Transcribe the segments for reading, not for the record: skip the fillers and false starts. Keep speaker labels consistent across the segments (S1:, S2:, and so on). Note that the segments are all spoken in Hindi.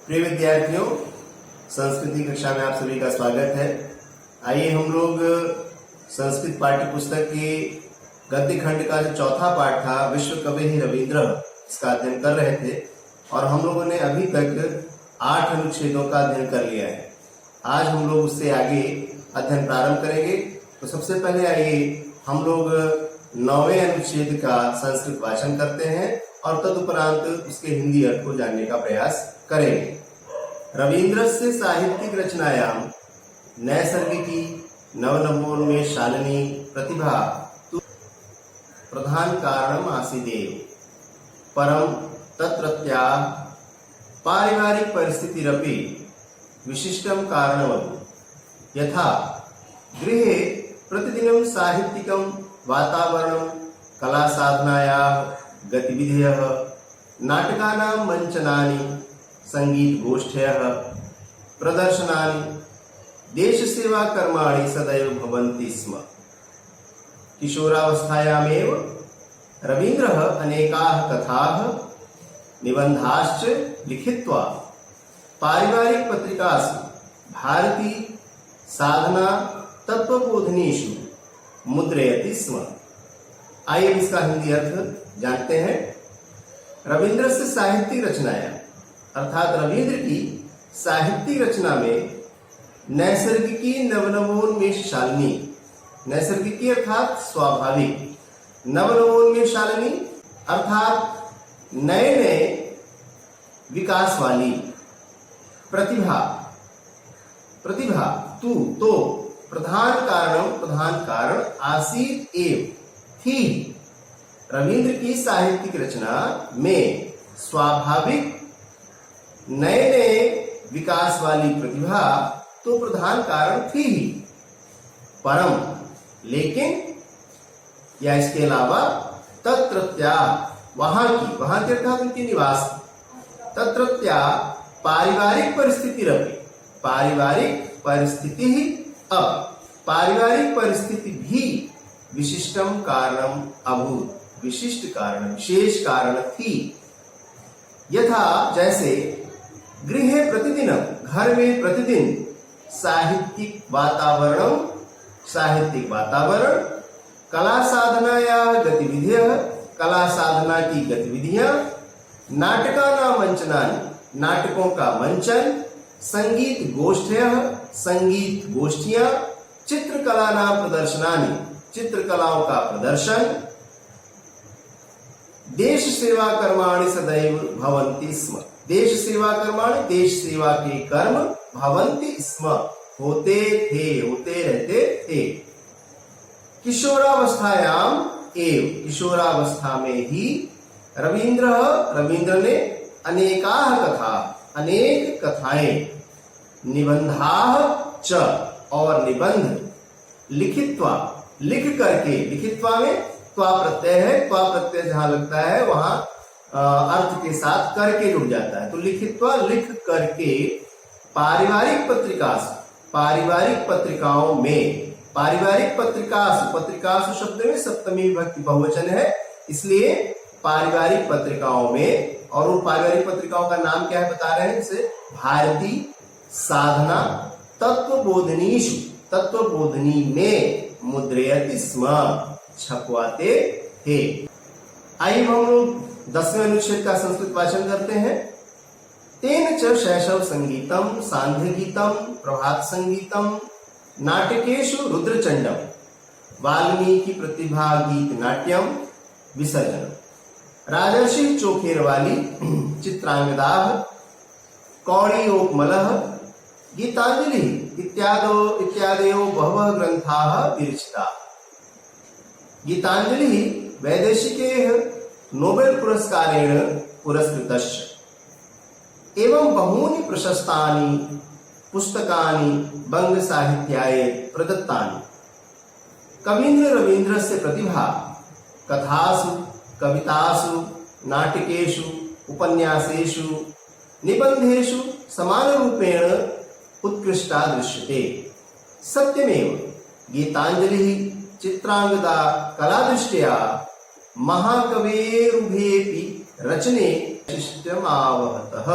S1: प्रिय विद्यार्थियों, संस्कृति कक्षा में आप सभी का स्वागत है। आइए हम लोग संस्कृत पाठ्य पुस्तक के गद्य खंड का जो चौथा पाठ था, विश्व कवि रविंद्र, इसका अध्ययन कर रहे थे और हम लोगों ने अभी तक 8 अनुच्छेदों का अध्ययन कर लिया है। आज हम लोग उससे आगे अध्ययन प्रारंभ करेंगे। तो सबसे पहले आइए हम लोग 9वें अनुच्छेद का संस्कृत वाचन करते हैं और तदुपरांत उसके हिंदी अर्थ को जानने का प्रयास करेंगे। रवीन्द्रस्य साहित्यिक रचनायां नैसर्गिकी नवनवोन्मेषशालिनी प्रतिभा तु प्रधान कारणम् आसीदेव, परं तत्रत्याः पारिवारिक परिस्थितिरपि विशिष्टं कारणमभूत्। यथा गृहे प्रतिदिनं साहित्यिकं वातावरणं, कलासाधनायाः गतिविधयः, नाटकानां मंचनानि, संगीतगोष्ठयः, प्रदर्शनानि, देशसेवा कर्माणि सदैव भवन्ति स्म। किशोरावस्थायामेव रवीन्द्रः अनेकाः कथाः निबन्धाश्च लिखित्वा पारिवारिक पत्रिकासु भारती साधना तत्वबोधिनीषु मुद्रयति स्म। आइए इसका हिंदी अर्थ जानते हैं। रवीन्द्र से साहित्यिक रचनाएं अर्थात रवीन्द्र की साहित्यिक रचना में नैसर्गिकी नवनवोन्मेषशालिनी, नैसर्गिकी अर्थात स्वाभाविक, नवनवोन्मेषशालिनी अर्थात नए नए विकास वाली, प्रतिभा, प्रतिभा तू तो प्रधान कारण आसीत एव थी। रवीन्द्र की साहित्यिक रचना में स्वाभाविक नए नए विकास वाली प्रतिभा तो प्रधान कारण थी ही, परम लेकिन या इसके अलावा तत्रत्या वहां की अर्थात उनके निवास, तत्रत्या पारिवारिक परिस्थिति रपि, पारिवारिक परिस्थिति ही अब पारिवारिक परिस्थिति भी विशिष्टम कारणम अभूत, विशिष्ट कारण, विशेष कारण थी। यथा जैसे गृहे प्रतिदिन, घर में प्रतिदिन साहित्यिक वातावरण, कला साधनाया गतिविधियां, कला साधना की गतिविधियां, नाटकानां मंचनानि, नाटकों का मंचन, संगीत गोष्ठयः, संगीत गोष्ठियां, चित्रकलानां प्रदर्शनानि, चित्रकलाओं का प्रदर्शन, देश सेवा कर्माणि सदैव भवन्ति स्म, देश सेवा कर्माणि, देश सेवा के कर्म, भवन्ति स्म होते थे, होते रहते थे। किशोरावस्थायाम एव, किशोरावस्था में ही रवीन्द्र ने अनेकाः कथा, अनेक कथाएं, निबंधाः च और निबंध, लिखित्वा लिख करके, लिखित्वा में त्वा प्रत्यय है, त्वा प्रत्यय जहां लगता है वहां अर्थ के साथ करके जुड़ जाता है, तो लिखित्वा लिख करके पारिवारिक पत्रिकासु, पारिवारिक पत्रिकाओं में, पारिवारिक पत्रिकासु, पत्रिकासु शब्द में सप्तमी विभक्ति बहुवचन है, इसलिए पारिवारिक पत्रिकाओं में, और उन पारिवारिक पत्रिकाओं का नाम क्या है बता रहे हैं, जैसे भारती साधना तत्वबोधिनीषु, तत्वबोधिनी में मुद्रयति स्म, छपवाते थे। आइए हम लोग 10वें अनुच्छेद का संस्कृत वाचन करते हैं। तेन च शैशव संगीतम, सांध्य गीतम, प्रभात संगीतम, नाटकेषु रुद्रचंडम, वाल्मीकि प्रतिभा गीत नाट्यम, विसर्जन, राजर्षि चोखेरवाली, चित्रांगदाः, कौड़ियोपमलः, गीतांजलि इत्यादयो बहवः ग्रंथाः विरचिताः। गीतांजलि वैदेशिकेः नोबेल पुरस्कारेण पुरस्कृतश्च एवं बहूनि प्रशस्तानि पुस्तकानि बंग साहित्याय प्रदत्तानि। कवीन्द्र रवीन्द्रस्य प्रतिभा कथासु, कवितासु, नाटकेषु, उपन्यासेषु, निबंधेषु समानरूपेण उत्कृष्टा दृश्यते। सत्यमेव गीतांजलि चित्रांगदा कलादृष्ट्या महाकवेरुभेऽपि रचने शिष्टमावहतः।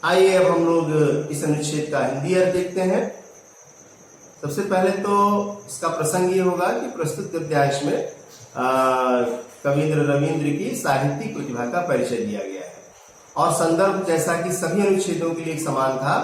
S1: आइए अब हम लोग इस अनुच्छेद का हिंदी अर्थ देखते हैं। सबसे पहले तो इसका प्रसंग ये होगा कि प्रस्तुत गद्यांश में कवींद्र रविंद्र की साहित्यिक प्रतिभा का परिचय दिया गया है और संदर्भ जैसा कि सभी अनुच्छेदों के लिए एक समान था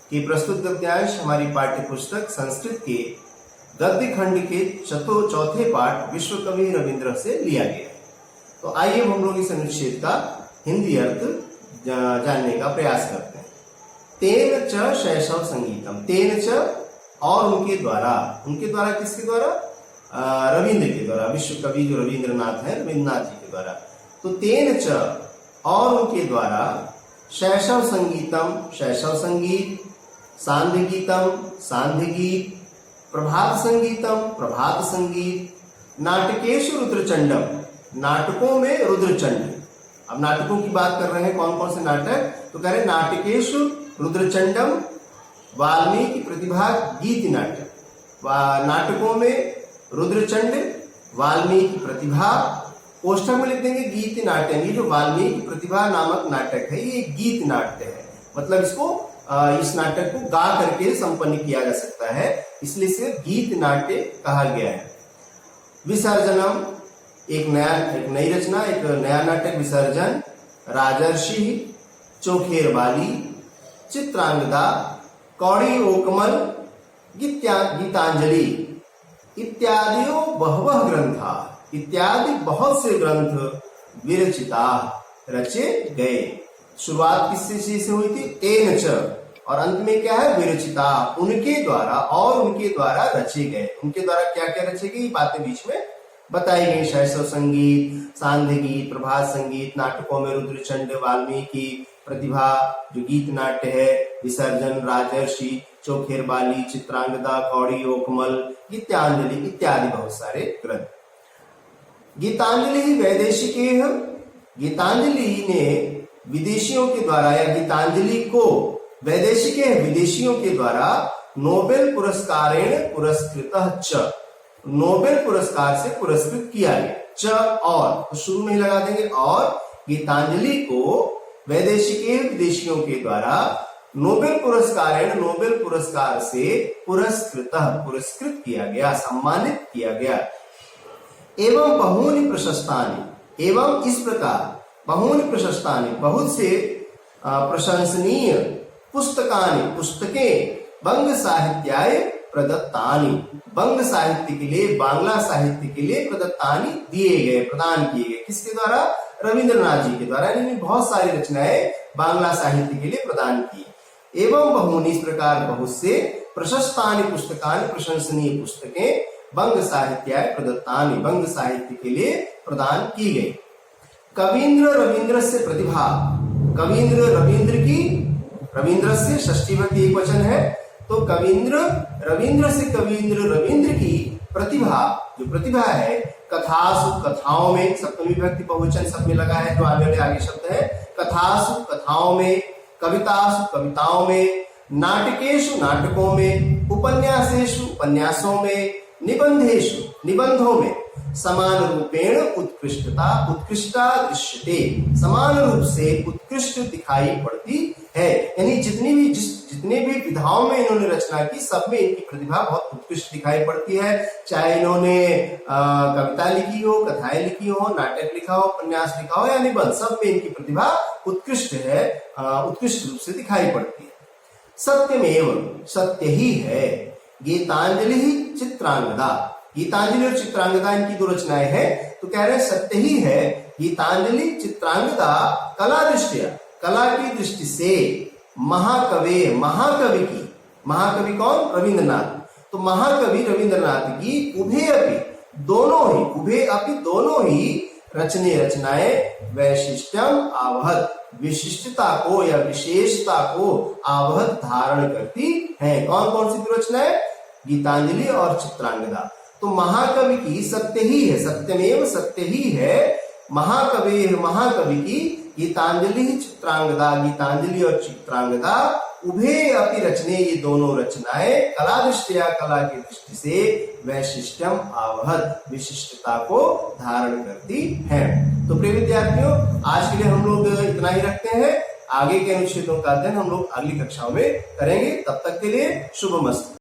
S1: कि प्रस्तुत गद्यांश हमारी पाठ्य पुस्तक संस्कृत के गद्य खंड के चौथे पाठ विश्व कवि रविंद्र से लिया गया है। तो आइए हम लोग इस अनुच्छेद का हिंदी अर्थ जानने का प्रयास करते हैं। तेन च शैशव संगीतम, तेन च और उनके द्वारा किसके द्वारा? रविंद्र के द्वारा, विश्व कवि जो रविंद्रनाथ है, रविंद्रनाथ जी के द्वारा। तो तेन च और उनके द्वारा शैशव संगीतम, शैशव संगीत, सांध्य गीतम, सांध्य गीत, प्रभात संगीतम, प्रभात संगीत, नाटकेषु रुद्रचंडम, नाटकों में रुद्रचंड। अब नाटकों की बात कर रहे हैं, कौन कौन से नाटक? तो कह रहे नाटकेषु रुद्रचंडम, वाल्मीकि प्रतिभा गीति नाटक, नाटकों में रुद्रचंड, वाल्मीकि प्रतिभा, कोष्ठक में लिख देंगे गीत नाट्य। ये जो वाल्मीकि प्रतिभा नामक नाटक है ये गीत नाट्य है, मतलब इसको इस नाटक को गा करके संपन्न किया जा सकता है, इसलिए इसे गीत नाट्य कहा गया है। विसर्जनम, एक नई रचना, एक नया नाटक विसर्जन। राजर्षि, चोखेर बाली, चित्रांगदा, कौड़ी ओकमल, गीतांजलि इत्यादियों बहवः ग्रंथा, इत्यादि बहुत से ग्रंथ विरचिता रचे गए। शुरुआत किससे से हुई थी? तेन च, और अंत में क्या है? विरचिता, उनके द्वारा और उनके द्वारा रचे गए। उनके द्वारा क्या क्या रचे गए बातें बीच में बताई गई। शैशव संगीत, सांध्य गीत, प्रभात संगीत, नाटकों में रुद्रचंड, वाल्मीकि प्रतिभा जो गीत नाट्य है, विसर्जन, राजर्षि, चोखेर बाली, चित्रांगदा, कौड़ी ओकमल, गीतांजलि इत्यादि बहुत सारे ग्रंथ। गीतांजलि वैदेशिके, गीतांजलि ने विदेशियों के द्वारा, या गीतांजलि को वैदेशिके विदेशियों के द्वारा नोबेल पुरस्कारेण पुरस्कृतः च, नोबेल पुरस्कार से पुरस्कृत किया गया। च और, तो शुरू में ही लगा देंगे और, गीतांजलि को वैदेशिके विदेशियों के द्वारा नोबेल पुरस्कारेण, नोबेल पुरस्कार से पुरस्कृत किया गया, सम्मानित किया गया। एवं बहूनि प्रशस्तानि, एवं इस प्रकार बहूनि प्रशस्तानि, बहुत से प्रशंसनीय पुस्तकानि, पुस्तकें बंग साहित्याय प्रदत्तानि, बंग साहित्य के लिए, बांग्ला साहित्य के लिए प्रदत्तानि दिए गए, प्रदान किए गए। किसके द्वारा? रविंद्रनाथ जी के द्वारा। इन्होंने बहुत सारी रचनाएं बांग्ला साहित्य के लिए प्रदान की। एवं बहूनि, इस प्रकार बहुत से, प्रशस्तानि पुस्तकानि, प्रशंसनीय पुस्तकें, बंग साहित्याय प्रदत्तानि, बंग साहित्य के लिए प्रदान की गई। कवींद्र रविंद्र से प्रतिभा, कवींद्र रविंद्र की, रविंद्र से षष्ठी विभक्ति एक वचन है, तो कवींद्र रविंद्र से कवींद्र रविंद्र की प्रतिभा, जो प्रतिभा है, कथासु, कथाओं में, सप्तमी विभक्ति बहुवचन सब में लगा है, जो आगे शब्द है। कथासु, कथाओं में, कवितासु, कविताओं में, नाटकेषु, नाटकों में, उपन्यासेषु, उपन्यासों में, निबंधेषु, निबंधों में, समान रूपेण उत्कृष्टता, उत्कृष्टता दृश्यते, समान रूप से उत्कृष्ट दिखाई पड़ती है। यानी जितने भी विधाओं में इन्होंने रचना की, सब में इनकी प्रतिभा बहुत उत्कृष्ट दिखाई पड़ती है। चाहे इन्होंने कविता लिखी हो, कथाएं लिखी हो, नाटक लिखा हो, उपन्यास लिखा हो या निबंध, सब में इनकी प्रतिभा उत्कृष्ट है, उत्कृष्ट रूप से दिखाई पड़ती है। सत्यमेव, सत्य ही है। गीतांजलि, चित्रांगदा, गीतांजलि और चित्रांगदा इनकी दो रचनाएं हैं, तो कह रहे सत्य ही है। गीतांजलि, चित्रांगदा कला दृष्टिया, कला की दृष्टि से महाकवि, महाकवि की, महाकवि कौन? रविंद्रनाथ। तो महाकवि रविंद्रनाथ की उभे अपि, दोनों ही, उभे अपि दोनों ही रचनाएं वैशिष्ट्यम आवहत, विशिष्टता को या विशेषता को आवहत धारण करती हैं। कौन कौन सी रचनाएं? गीतांजलि और चित्रांगदा। तो महाकवि की सत्य ही है, सत्यमेव सत्य ही है, महाकवि, महाकवि की गीतांजलि, चित्रांगदा, गीतांजलि और चित्रांगदा उभे अपि रचने, ये दोनों रचनाएं कला दृष्टिया, कला की दृष्टि से वैशिष्ट्यम आवहत, विशिष्टता को धारण करती हैं। तो प्रिय विद्यार्थियों, आज के लिए हम लोग इतना ही रखते हैं। आगे के अनुच्छेदों का अध्ययन हम लोग अगली कक्षाओं में करेंगे। तब तक के लिए शुभमस्तु।